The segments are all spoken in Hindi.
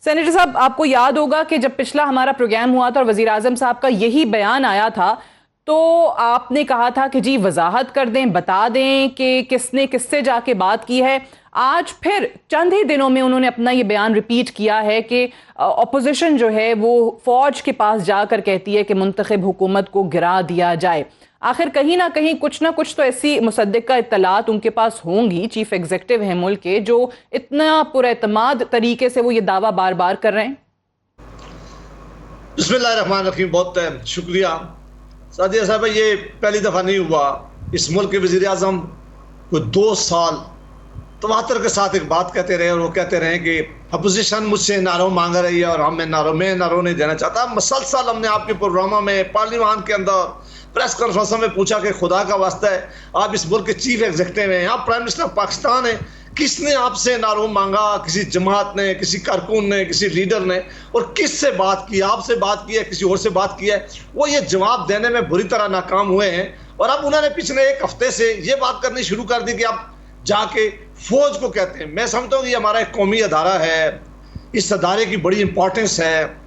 सेनेटर साहब, आपको याद होगा कि जब पिछला हमारा प्रोग्राम हुआ था और वजीर आजम साहब का यही बयान आया था, तो आपने कहा था कि जी वजाहत कर दें, बता दें कि किसने किससे जाके बात की है। आज फिर चंद ही दिनों में उन्होंने अपना ये बयान रिपीट किया है कि अपोजिशन जो है वो फौज के पास जाकर कहती है कि मुंतखब हुकूमत को गिरा दिया जाए। आखिर कहीं ना कुछ तो ऐसी मुसद्दिका इत्तलात उनके पास होंगी, चीफ एग्जीक्यूटिव हैं मुल्क के, जो इतना पुरएतमाद तरीके से वो ये दावा बार बार कर रहे हैं। बिस्मिल्लाहिर्रहमानिर्रहीम, बहुत शुक्रिया सादिया साहब। ये पहली दफ़ा नहीं हुआ। इस मुल्क के वज़ीर आज़म को 2 साल तवातर के साथ एक बात कहते रहे और वो कहते रहे कि अपोजिशन मुझसे नारों मांग रही है और मैं नारों नहीं देना चाहता। मसलसल हमने आपके प्रोग्रामों में, पार्लियामान के अंदर, प्रेस कॉन्फ्रेंस में पूछा कि खुदा का वास्ता है, आप इस मुल्क के चीफ एग्जीक्यूटिव हैं, आप प्राइम मिनिस्टर पाकिस्तान हैं, किसने आपसे नारों मांगा? किसी जमात ने, किसी कारकुन ने, किसी लीडर ने? और किससे बात की? आपसे बात की है, किसी और से बात की है? वो ये जवाब देने में बुरी तरह नाकाम हुए हैं। और अब उन्होंने पिछले 1 हफ्ते से ये बात करनी शुरू कर दी कि आप जाके फौज को कहते हैं। मैं समझता हूँ कि हमारा एक कौमी अदारा है, इस अदारे की बड़ी इंपॉर्टेंस है।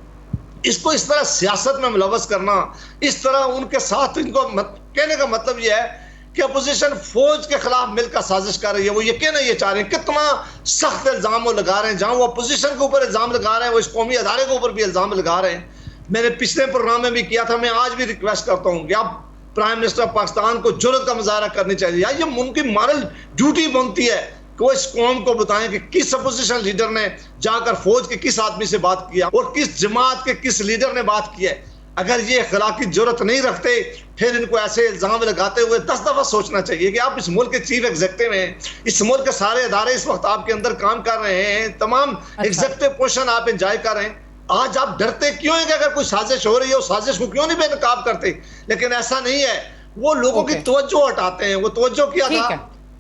इसको इस तरह सियासत में मुलव्वस करना, इस तरह उनके साथ इनको कहने का मतलब यह है कि अपोजिशन फौज के खिलाफ मिलकर साजिश कर रही है। वो ये कहना ये चाह रहे हैं, कितना सख्त इल्जाम वो लगा रहे हैं। जहां वो अपोजिशन के ऊपर इल्जाम लगा रहे हैं, वो इस कौमी अदारे के ऊपर भी इल्जाम लगा रहे हैं। मैंने पिछले प्रोग्राम में भी किया था, मैं आज भी रिक्वेस्ट करता हूं कि आप प्राइम मिनिस्टर पाकिस्तान को जुर्रत का मुजाहरा करनी चाहिए। या ये उनकी मॉरल ड्यूटी बनती है कि वो इस कौम को बताएं कि किस अपोजिशन लीडर ने जाकर फौज के किस आदमी से बात किया और किस जमात के किस लीडर ने बात की है। अगर ये अखलाकी जरूरत नहीं रखते, फिर इनको ऐसे इल्जाम लगाते हुए 10 दफा सोचना चाहिए कि आप इस मुल्क के चीफ एग्जीक्यूटिव हैं। इस मुल्क के सारे अदारे इस वक्त आपके अंदर काम कर रहे हैं, तमाम एग्जीक्यूटिव पोजीशन आप एंजॉय कर रहे हैं। आज आप डरते क्यों हैं कि अगर कोई साजिश हो रही है, उस साजिश को क्यों नहीं बेनकाब करते? लेकिन ऐसा नहीं है, वो लोगों की तवज्जो हटाते हैं। वो तवज्जो किया था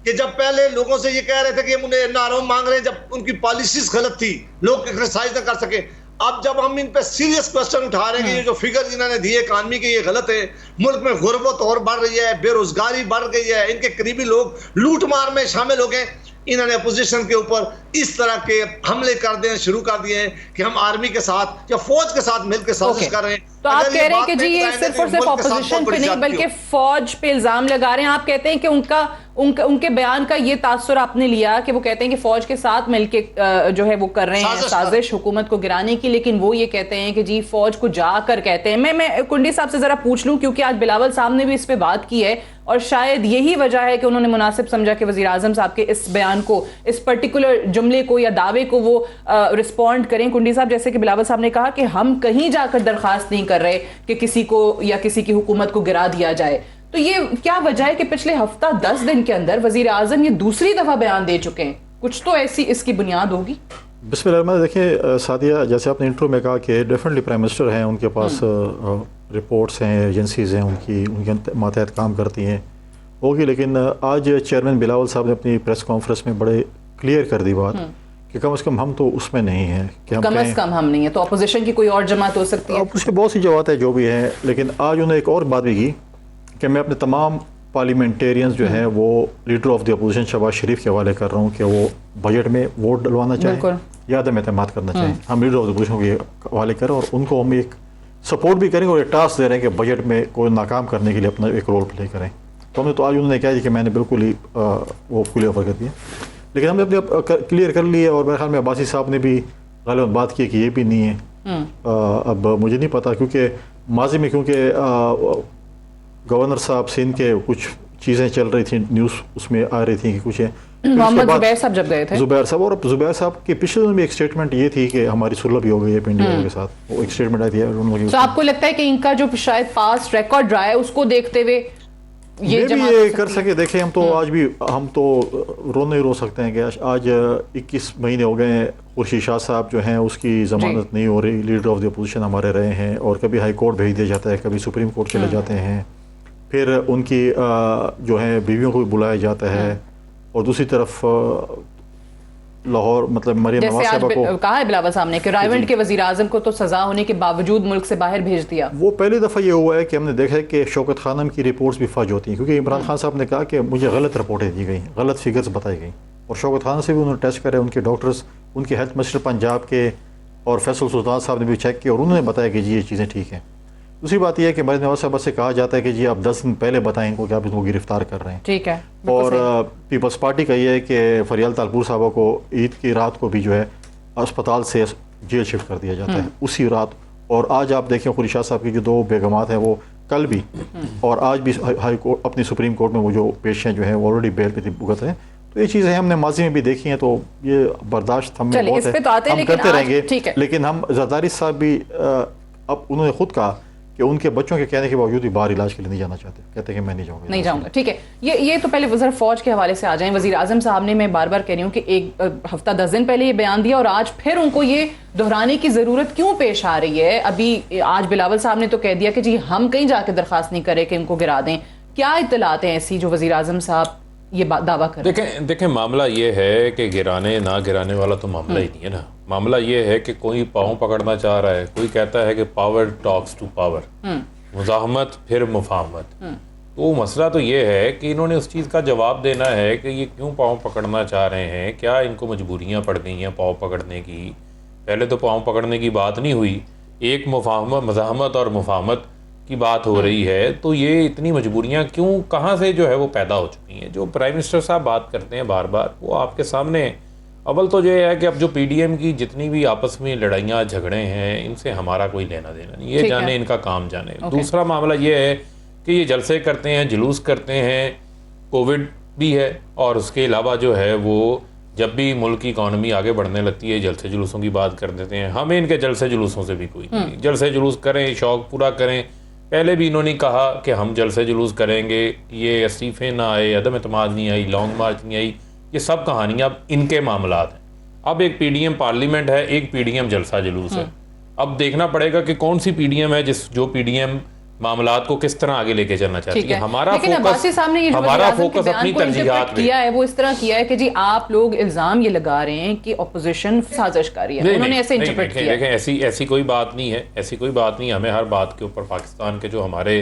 कि जब पहले लोगों से ये कह रहे थे कि मुझे नारों मांग रहे हैं, जब उनकी पॉलिसीज गलत थी, लोग क्रिटिसाइज न कर सके। अब जब हम इन पे सीरियस क्वेश्चन उठा रहे हैं कि ये जो फिगर इन्होंने दिए इकानमी के, ये गलत है, मुल्क में गुर्बत और बढ़ रही है, बेरोजगारी बढ़ गई है, इनके करीबी लोग लूट मार में शामिल हो गए, इन्होंने अपोजिशन के ऊपर इस तरह के हमले कर देना शुरू कर दिए हैं कि हम आर्मी के साथ या फौज के साथ मिलकर साजिश कर रहे हैं। तो आप कह रहे हैं कि जी ये सिर्फ और सिर्फ अपोजिशन पे नहीं बल्कि फौज पे इल्जाम लगा रहे हैं। आप कहते हैं कि उनके बयान का ये तासुर आपने लिया कि वो कहते हैं कि फौज के साथ मिलके जो है वो कर रहे हैं साजिश हुकूमत को गिराने की, लेकिन वो ये कहते हैं कि जी फौज को जाकर कहते हैं। मैं कुंडी साहब से जरा पूछ लूं, क्योंकि आज बिलावल साहब ने भी इस पे बात की है और शायद यही वजह है कि उन्होंने मुनासिब समझा कि वजीर आजम साहब के इस बयान को, इस पर्टिकुलर जुमले को या दावे को वो रिस्पॉन्ड करें। कुंडी साहब, जैसे कि बिलावल साहब ने कहा कि हम कहीं जाकर दरखास्त नहीं कर रहे कि किसी को या किसी की हुकूमत को गिरा दिया जाए, तो ये क्या वजह है कि पिछले हफ्ता 10 दिन के अंदर वजीर आजम ये दूसरी दफा बयान दे चुके हैं? कुछ तो ऐसी इसकी बुनियाद होगी। बिस्मिल्लाह। देखिए सादिया, जैसे आपने इंट्रो में कहा कि डेफिनेटली प्राइम मिनिस्टर हैं, उनके पास रिपोर्ट्स हैं, एजेंसीज़ हैं, उनके मातहत काम करती हैं होगी। लेकिन आज चेयरमैन बिलावल साहब ने अपनी प्रेस कॉन्फ्रेंस में बड़े क्लियर कर दी बात कि कम से कम हम तो उसमें नहीं हैं कि कम से कम हम नहीं है, तो अपोजिशन की कोई और जमात हो सकती है। उसकी बहुत सी जमात है जो भी है, लेकिन आज उन्होंने एक और बात भी की कि मैं अपने तमाम पार्लियामेंटेरियंस जो हैं वो leader of the opposition Shehbaz Sharif के हवाले कर रहा हूँ कि वो बजट में वोट डलवाना चाहें या अदम एतमाद करना चाहें। हम लीडर ऑफ द अपोजिशन के हवाले करें और उनको हम एक सपोर्ट भी करेंगे और एक टास्क दे रहे हैं कि बजट में कोई नाकाम करने के लिए अपना एक रोल प्ले करें। तो हमने तो आज उन्होंने कहा कि मैंने बिल्कुल ही वो फुल ऑफर कर दिया, लेकिन हमने अपने क्लियर कर लिया। और मेरे ख्याल में अब्बासी साहब ने भी गालिबन बात की कि ये भी नहीं है। अब मुझे नहीं पता, क्योंकि माजी में गवर्नर साहब सिंध के कुछ चीज़ें चल रही थी, न्यूज़ उसमें आ रही थी कि कुछ है मोहम्मद जुबैर साहब जब गए थे, जुबैर साहब, और जुबैर साहब के पिछले दिन में एक स्टेटमेंट ये थी कि हमारी सुलह भी हो गई है इंडिया के साथ, वो एक स्टेटमेंट आई थी। तो आपको लगता है कि इनका जो शायद पास्ट रिकॉर्ड रहा है उसको देखते हुए ये कर सके? देखें, हम तो रोने रो सकते हैं कि आज 21 महीने हो गए हैं, खुर्शीद शाह साहब जो हैं उसकी जमानत नहीं हो रही, लीडर ऑफ द अपोजिशन हमारे रहे हैं, और कभी हाई कोर्ट भेज दिया जाता है, कभी सुप्रीम कोर्ट चले जाते हैं, फिर उनकी जो है बीवियों को भी बुलाया जाता है, और दूसरी तरफ लाहौर मतलब मरियम नवाज साहब को कहा है बिलावल साहब ने कि रायवंड के वजीर आजम को तो सजा होने के बावजूद मुल्क से बाहर भेज दिया। वो पहली दफ़ा ये हुआ है कि हमने देखा है कि शौकत खानम की रिपोर्ट्स भी फर्ज होती हैं, क्योंकि इमरान खान साहब ने कहा कि मुझे गलत रिपोर्टें दी गई, गलत फिगर्स बताई गई, और शौकत खान से भी उन्होंने टेस्ट करे, उनके डॉक्टर्स, उनके हेल्थ मिनिस्टर पंजाब के और फैसल सुल्तान साहब ने भी चेक किया और उन्होंने बताया कि जी ये चीज़ें ठीक हैं। दूसरी बात यह है कि मरियम नवाज साहब से कहा जाता है कि जी आप 10 दिन पहले बताएं इनको कि आप इनको गिरफ्तार कर रहे हैं, ठीक है। और पीपल्स पार्टी का ये है कि फरियाल तालपुर साहबा को ईद की रात को भी जो है अस्पताल से जेल शिफ्ट कर दिया जाता है उसी रात। और आज आप देखें खुली शाह साहब की जो 2 बेगमात हैं वो कल भी और आज भी हाई कोर्ट अपनी सुप्रीम कोर्ट में वो जो पेश हैं जो है वो ऑलरेडी बेल पे भुगत हैं। तो ये चीज़ें हमने माजी में भी देखी हैं, तो ये बर्दाश्त हम बहुत है, हम करते रहेंगे। लेकिन हम जरदारी साहब भी अब उन्होंने खुद कहा कि उनके बच्चों के कहने के बावजूद भी बाहर इलाज के लिए नहीं जाना चाहते, कहते हैं कि मैं नहीं जाऊंगा। ठीक है, ये तो पहले वज़ीर फौज के हवाले से आ जाएं। वज़ीर आज़म साहब ने, मैं बार बार कह रही हूँ कि एक हफ्ता 10 दिन पहले ये बयान दिया और आज फिर उनको ये दोहराने की ज़रूरत क्यों पेश आ रही है? अभी आज बिलावल साहब ने तो कह दिया कि जी हम कहीं जाके दरख्वास्त नहीं करें कि इनको गिरा दें। क्या इत्तलात हैं ऐसी जो वज़ीर आज़म साहब ये दावा करें? देखें मामला ये है कि गिराने ना गिराने वाला तो मामला ही नहीं है ना। मामला ये है कि कोई पाँव पकड़ना चाह रहा है, कोई कहता है कि पावर टॉक्स टू पावर, मुज़ाहमत फिर मुफाहमत। तो मसला तो ये है कि इन्होंने उस चीज़ का जवाब देना है कि ये क्यों पाँव पकड़ना चाह रहे हैं, क्या इनको मजबूरियाँ पड़ गई हैं पाँव पकड़ने की। पहले तो पाँव पकड़ने की बात नहीं हुई, एक मुज़ाहमत और मुफाहमत की बात हो रही है। तो ये इतनी मजबूरियाँ क्यों, कहाँ से जो है वो पैदा हो चुकी हैं? जो प्राइम मिनिस्टर साहब बात करते हैं बार बार वो आपके सामने। अव्वल तो ये है कि अब जो पीडीएम की जितनी भी आपस में लड़ाइयाँ झगड़े हैं इनसे हमारा कोई लेना देना नहीं, ये जाने इनका काम जाने। दूसरा मामला ये है कि ये जलसे करते हैं, जुलूस करते हैं, कोविड भी है और उसके अलावा जो है वो जब भी मुल्क की इकॉनमी आगे बढ़ने लगती है जलसे जुलूसों की बात कर देते हैं। हमें इनके जलसे जुलूसों से भी कोई नहीं, जलसे जुलूस करें, शौक पूरा करें। पहले भी इन्होंने कहा कि हम जलसे जुलूस करेंगे, ये इस्तीफे ना आए, अदम एतमाद नहीं आई, लॉन्ग मार्च नहीं आई, ये सब कहानियां इनके मामलात हैं। अब एक पीडीएम पार्लियामेंट है, एक पीडीएम जलसा जुलूस है। अब देखना पड़ेगा कि कौन सी पीडीएम है जो पीडीएम मामलात को किस तरह आगे लेके चलना चाहती है। हमारा फोकस अपनी तरजीहात में किया है, वो इस तरह किया है कि जी आप लोग इल्जाम ये लगा रहे हैं कि ऑपोजिशन साजिशकारी है, उन्होंने ऐसे इंटरप्रेट किया। देखें ऐसी कोई बात नहीं है, ऐसी कोई बात नहीं। हमें हर बात के ऊपर पाकिस्तान के जो हमारे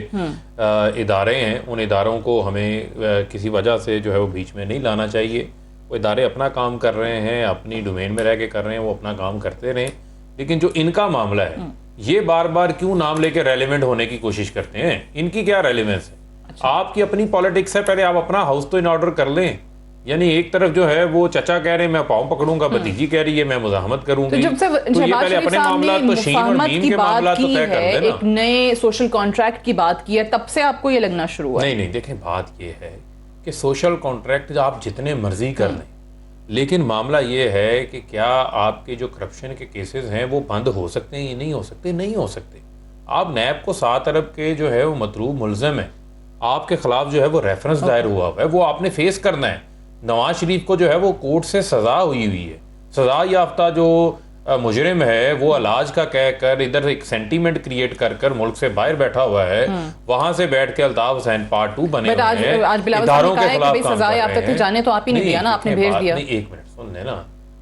इदारे हैं उन इदारों को हमें किसी वजह से जो है वो बीच में नहीं लाना चाहिए। वो इदारे अपना काम कर रहे हैं, अपनी डोमेन में रह के कर रहे हैं, वो अपना काम करते रहें। लेकिन जो इनका मामला है ये बार बार क्यों नाम लेके रेलेवेंट होने की कोशिश करते हैं? इनकी क्या रेलेवेंस है? अच्छा। आपकी अपनी पॉलिटिक्स है, पहले आप अपना हाउस तो इन ऑर्डर कर लें। यानी एक तरफ जो है वो चचा कह रहे हैं मैं पाँव पकड़ूंगा, भतीजी कह रही है मैं मुज़ाहमत करूंगी। तो जब से ये पहले अपने मामला तो शीन और मीम के मामला तो तय कर देना। एक नए सोशल कॉन्ट्रैक्ट की बात की है, तब से आपको ये लगना शुरू हुआ? नहीं, देखें बात ये है कि सोशल कॉन्ट्रैक्ट आप जितने मर्जी कर लें, लेकिन मामला ये है कि क्या आपके जो करप्शन के केसेस हैं वो बंद हो सकते हैं या नहीं हो सकते? नहीं हो सकते। आप नैब को 7 अरब के जो है वो मतरूब मुल्ज़म है, आपके खिलाफ जो है वो रेफरेंस दायर हुआ है, वो आपने फेस करना है। नवाज शरीफ को जो है वो कोर्ट से सजा हुई है, सजा याफ्ता जो मुजरिम है वो इलाज का कह कर इधर एक सेंटीमेंट क्रिएट कर कर मुल्क से बाहर बैठा हुआ है, वहां से बैठ के अल्ताफ हुसैन पार्ट 2 बने हुए हैं। इदारों के खिलाफ सजा याफ्ता जाने तो आप ही नहीं दिया ना, आपने भेज दिया। एक मिनट सुन लेना,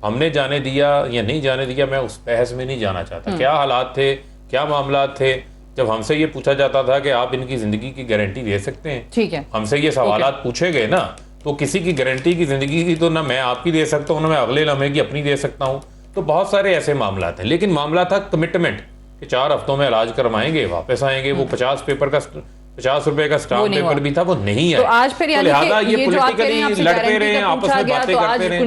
हमने जाने दिया या नहीं जाने दिया, मैं उस बहस में नहीं जाना चाहता। क्या हालात थे, क्या मामला थे जब हमसे ये पूछा जाता था कि आप इनकी जिंदगी की गारंटी दे सकते हैं? ठीक है, हमसे ये सवालात पूछे गए ना, तो किसी की गारंटी की जिंदगी की तो ना मैं आपकी दे सकता हूँ ना मैं अगले लम्हे की अपनी दे सकता हूँ। तो बहुत सारे ऐसे मामला थे, लेकिन मामला था कमिटमेंट कि 4 हफ्तों में इलाज करवाएंगे, वापस आएंगे। वो 50 रुपए का स्टाम्प पेपर भी था, वो नहीं है। तो आज फिर लिहाजा ये पॉलिटिकली लड़ते रहे, आपस में बातें करते रहे।